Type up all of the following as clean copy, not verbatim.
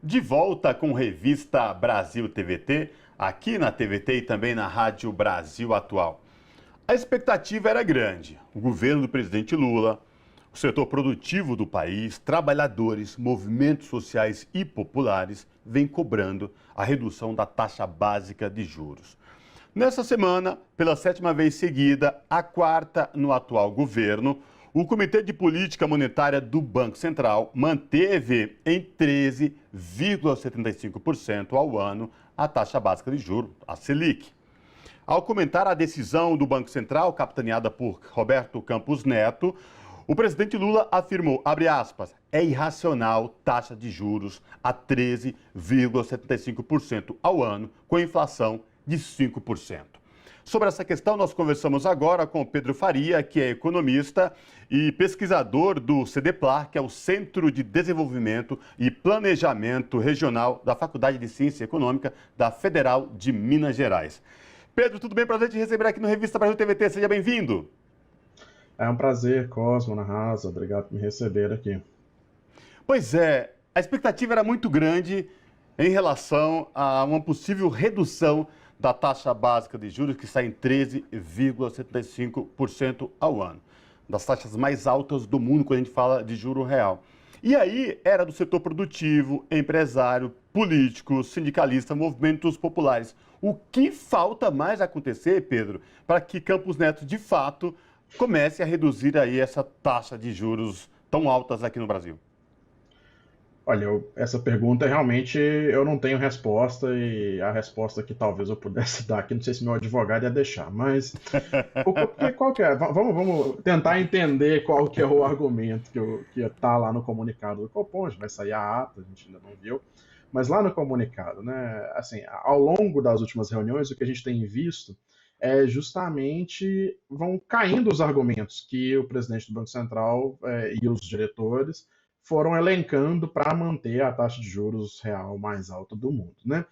De volta com Revista Brasil TVT, aqui na TVT e também na Rádio Brasil Atual. A expectativa era grande. O governo do presidente Lula, o setor produtivo do país, trabalhadores, movimentos sociais e populares vêm cobrando a redução da taxa básica de juros. Nessa semana, pela 7ª vez seguida, a 4ª no atual governo, o Comitê de Política Monetária do Banco Central manteve em 13,75% ao ano a taxa básica de juros, a Selic. Ao comentar a decisão do Banco Central, capitaneada por Roberto Campos Neto, o presidente Lula afirmou, abre aspas, é irracional taxa de juros a 13,75% ao ano, com inflação de 5%. Sobre essa questão, nós conversamos agora com o Pedro Faria, que é economista e pesquisador do CDPLAR, que é o Centro de Desenvolvimento e Planejamento Regional da Faculdade de Ciência Econômica da Federal de Minas Gerais. Pedro, tudo bem? Prazer te receber aqui no Revista Brasil TVT. Seja bem-vindo. É um prazer, Cosmo, na Rasa. Obrigado por me receber aqui. Pois é, a expectativa era muito grande em relação a uma possível redução da taxa básica de juros, que está em 13,75% ao ano. Das taxas mais altas do mundo quando a gente fala de juro real. E aí era do setor produtivo, empresário, político, sindicalista, movimentos populares. O que falta mais acontecer, Pedro, para que Campos Neto, de fato, comece a reduzir aí essa taxa de juros tão altas aqui no Brasil? Olha, essa pergunta realmente eu não tenho resposta, e a resposta que talvez eu pudesse dar aqui, não sei se meu advogado ia deixar, mas qual que é? Vamos tentar entender qual que é o argumento que está lá no comunicado do Copom. Vai sair a ata, a gente ainda não viu, mas lá no comunicado, né, assim, ao longo das últimas reuniões, o que a gente tem visto é justamente vão caindo os argumentos que o presidente do Banco Central e os diretores foram elencando para manter a taxa de juros real mais alta do mundo, né?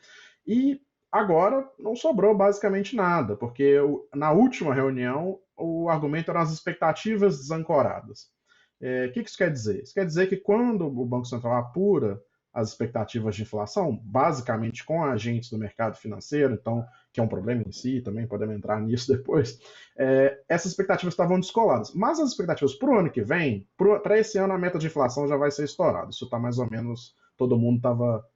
E agora não sobrou basicamente nada, porque na última reunião o argumento eram as expectativas desancoradas. O que isso quer dizer? Isso quer dizer que quando o Banco Central apura as expectativas de inflação, basicamente com agentes do mercado financeiro, então, que é um problema em si, também podemos entrar nisso depois, essas expectativas estavam descoladas. Mas as expectativas para o ano que vem, para esse ano a meta de inflação já vai ser estourada. Isso está mais ou menos, todo mundo estava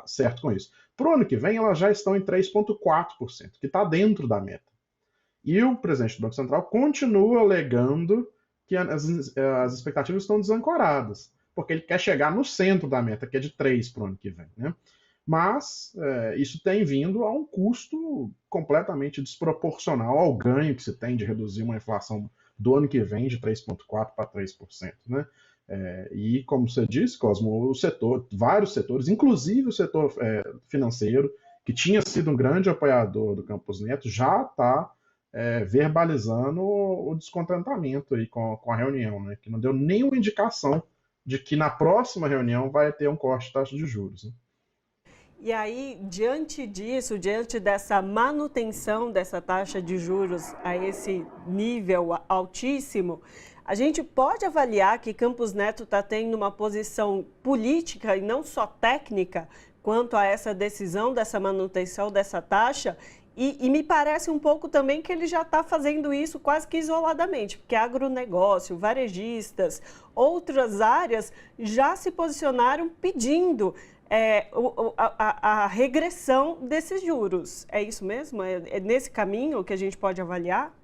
certo com isso. Para o ano que vem elas já estão em 3,4%, que está dentro da meta. E o presidente do Banco Central continua alegando que as expectativas estão desancoradas, porque ele quer chegar no centro da meta, que é de 3 para o ano que vem, né? Mas isso tem vindo a um custo completamente desproporcional ao ganho que se tem de reduzir uma inflação do ano que vem de 3,4% para 3%, né? E como você disse, Cosmo, vários setores, inclusive o setor financeiro, que tinha sido um grande apoiador do Campos Neto, já está verbalizando o descontentamento aí com a reunião, né? Que não deu nenhuma indicação de que na próxima reunião vai ter um corte de taxa de juros, né? E aí, diante disso, diante dessa manutenção dessa taxa de juros a esse nível altíssimo, a gente pode avaliar que Campos Neto está tendo uma posição política e não só técnica quanto a essa decisão dessa manutenção dessa taxa? E me parece um pouco também que ele já está fazendo isso quase que isoladamente, porque agronegócio, varejistas, outras áreas já se posicionaram pedindo a regressão desses juros. É isso mesmo? É nesse caminho que a gente pode avaliar?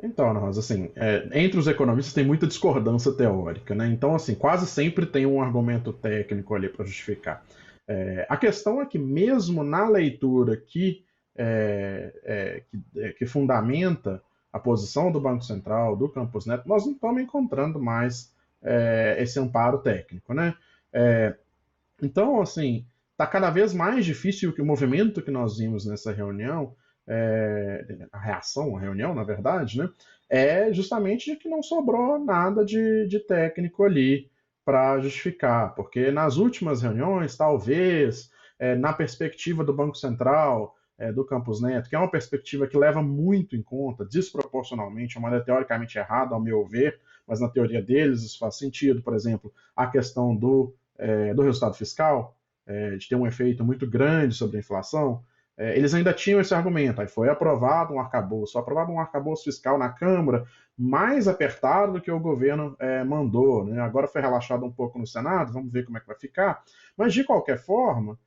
Então, Ana Rosa, assim, entre os economistas tem muita discordância teórica, né? Então, assim, quase sempre tem um argumento técnico ali para justificar. A questão é que mesmo na leitura que fundamenta a posição do Banco Central, do Campos Neto, nós não estamos encontrando mais esse amparo técnico, né? Então, assim, está cada vez mais difícil que o movimento que nós vimos nessa reunião, a reação à reunião, na verdade, né, é justamente que não sobrou nada de técnico ali para justificar, porque nas últimas reuniões, talvez, na perspectiva do Banco Central, do Campos Neto, que é uma perspectiva que leva muito em conta, desproporcionalmente, uma maneira teoricamente errada, ao meu ver, mas na teoria deles isso faz sentido, por exemplo, a questão do do resultado fiscal, de ter um efeito muito grande sobre a inflação, eles ainda tinham esse argumento. Aí foi aprovado um arcabouço fiscal na Câmara, mais apertado do que o governo mandou, né? Agora foi relaxado um pouco no Senado, vamos ver como é que vai ficar. Mas, de qualquer forma,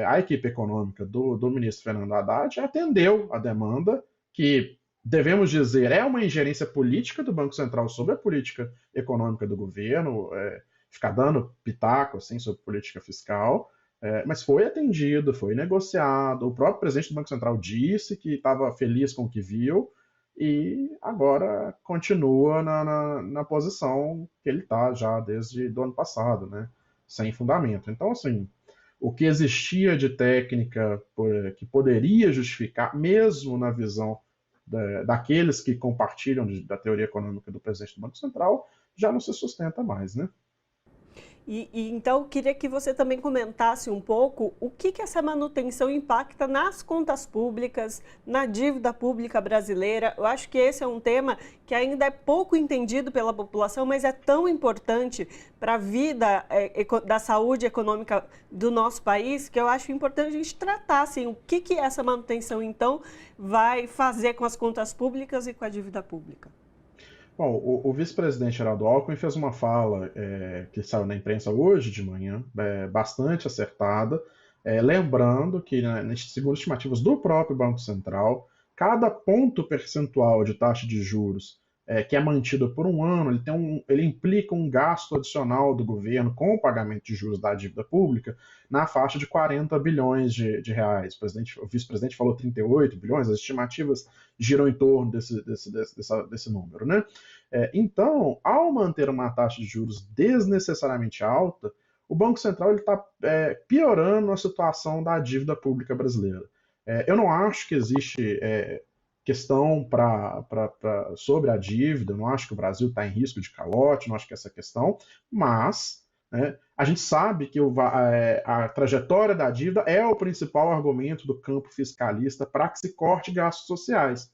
a equipe econômica do ministro Fernando Haddad atendeu a demanda, que, devemos dizer, é uma ingerência política do Banco Central sobre a política econômica do governo, ficar dando pitaco assim, sobre política fiscal, mas foi atendido, foi negociado. O próprio presidente do Banco Central disse que estava feliz com o que viu e agora continua na posição que ele está já desde o ano passado, né? Sem fundamento. Então, assim, o que existia de técnica que poderia justificar, mesmo na visão daqueles que compartilham da teoria econômica do presidente do Banco Central, já não se sustenta mais, né? Então, eu queria que você também comentasse um pouco o que essa manutenção impacta nas contas públicas, na dívida pública brasileira. Eu acho que esse é um tema que ainda é pouco entendido pela população, mas é tão importante para a vida da saúde econômica do nosso país, que eu acho importante a gente tratar assim, o que essa manutenção, então, vai fazer com as contas públicas e com a dívida pública. Bom, o vice-presidente Geraldo Alckmin fez uma fala que saiu na imprensa hoje de manhã, bastante acertada, lembrando que, segundo estimativas do próprio Banco Central, cada ponto percentual de taxa de juros que é mantido por um ano, ele implica um gasto adicional do governo com o pagamento de juros da dívida pública na faixa de 40 bilhões de reais. O vice-presidente falou 38 bilhões, as estimativas giram em torno desse número, né? Então, ao manter uma taxa de juros desnecessariamente alta, o Banco Central está piorando a situação da dívida pública brasileira. Eu não acho que existe questão sobre a dívida, eu não acho que o Brasil está em risco de calote, não acho que essa é a questão, mas a gente sabe que a trajetória da dívida é o principal argumento do campo fiscalista para que se corte gastos sociais.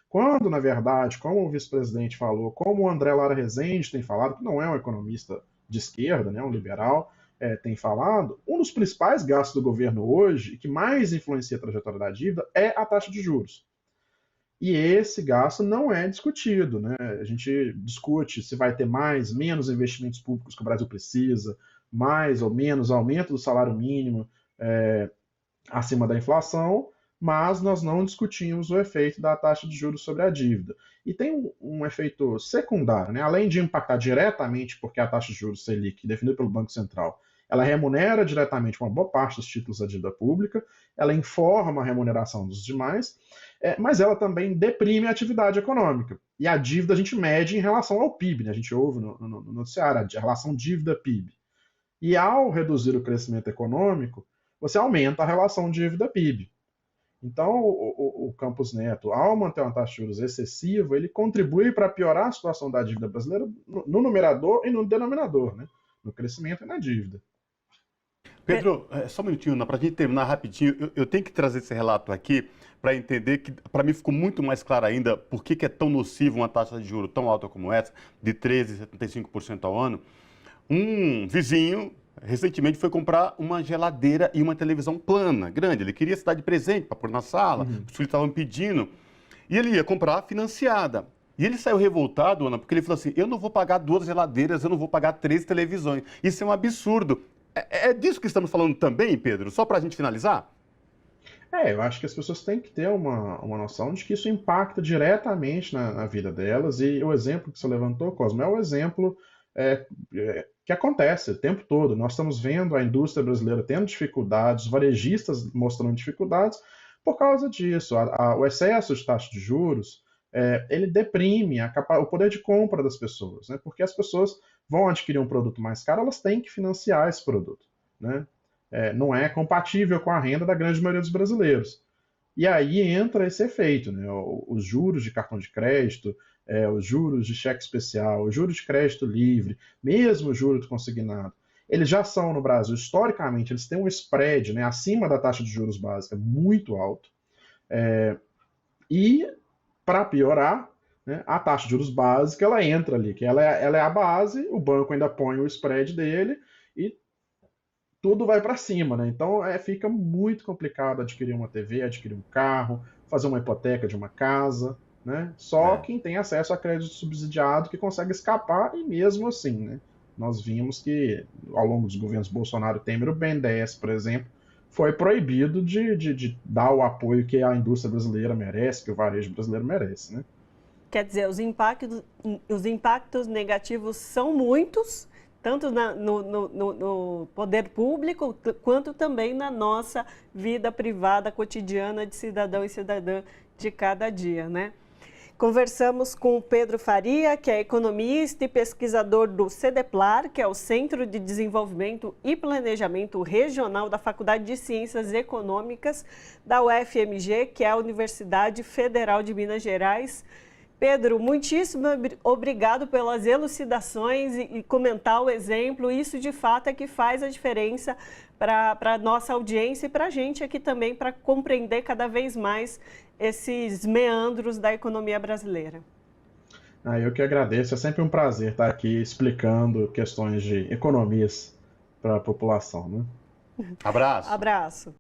Quando, na verdade, como o vice-presidente falou, como o André Lara Rezende tem falado, que não é um economista de esquerda, né, um liberal, tem falado, um dos principais gastos do governo hoje, e que mais influencia a trajetória da dívida, é a taxa de juros. E esse gasto não é discutido, né? A gente discute se vai ter mais, menos investimentos públicos que o Brasil precisa, mais ou menos aumento do salário mínimo acima da inflação, mas nós não discutimos o efeito da taxa de juros sobre a dívida. E tem um efeito secundário, né? Além de impactar diretamente, porque a taxa de juros Selic, definida pelo Banco Central, ela remunera diretamente uma boa parte dos títulos da dívida pública, ela informa a remuneração dos demais, mas ela também deprime a atividade econômica. E a dívida a gente mede em relação ao PIB, né? A gente ouve no noticiário a relação dívida-PIB. E ao reduzir o crescimento econômico, você aumenta a relação dívida-PIB. Então, o Campos Neto, ao manter uma taxa de juros excessiva, ele contribui para piorar a situação da dívida brasileira no numerador e no denominador, né? No crescimento e na dívida. Pedro, só um minutinho, para a gente terminar rapidinho, eu tenho que trazer esse relato aqui para entender que, para mim, ficou muito mais claro ainda por que é tão nocivo uma taxa de juros tão alta como essa, de 13,75% ao ano. Um vizinho recentemente foi comprar uma geladeira e uma televisão plana, grande. Ele queria se dar de presente para pôr na sala, os filhos estavam pedindo, e ele ia comprar financiada. E ele saiu revoltado, Ana, porque ele falou assim, eu não vou pagar 2 geladeiras, eu não vou pagar 3 televisões. Isso é um absurdo. É disso que estamos falando também, Pedro? Só para a gente finalizar? Eu acho que as pessoas têm que ter uma noção de que isso impacta diretamente na vida delas, e o exemplo que você levantou, Cosmo, é o exemplo que acontece o tempo todo. Nós estamos vendo a indústria brasileira tendo dificuldades, os varejistas mostrando dificuldades por causa disso. O excesso de taxa de juros, ele deprime o poder de compra das pessoas, né? Porque as pessoas vão adquirir um produto mais caro, elas têm que financiar esse produto, né? Não é compatível com a renda da grande maioria dos brasileiros. E aí entra esse efeito, né? Os juros de cartão de crédito, os juros de cheque especial, os juros de crédito livre, mesmo o juro do consignado, eles já são no Brasil, historicamente, eles têm um spread, né, acima da taxa de juros básica muito alto. E, para piorar, né, a taxa de juros básica ela entra ali, que ela é a base, o banco ainda põe o spread dele e tudo vai para cima, né? Então fica muito complicado adquirir uma TV, adquirir um carro, fazer uma hipoteca de uma casa, né? Só quem tem acesso a crédito subsidiado que consegue escapar, e mesmo assim, né? Nós vimos que ao longo dos governos Bolsonaro e Temer, o BNDES, por exemplo, foi proibido de dar o apoio que a indústria brasileira merece, que o varejo brasileiro merece, né? Quer dizer, os impactos negativos são muitos, tanto no poder público, quanto também na nossa vida privada cotidiana de cidadão e cidadã de cada dia, né? Conversamos com o Pedro Faria, que é economista e pesquisador do CEDEPLAR, que é o Centro de Desenvolvimento e Planejamento Regional da Faculdade de Ciências Econômicas da UFMG, que é a Universidade Federal de Minas Gerais. Pedro, muitíssimo obrigado pelas elucidações e comentar o exemplo. Isso, de fato, é que faz a diferença para a nossa audiência e para a gente aqui também, para compreender cada vez mais esses meandros da economia brasileira. Eu que agradeço. É sempre um prazer estar aqui explicando questões de economias para a população, né? Abraço. Abraço.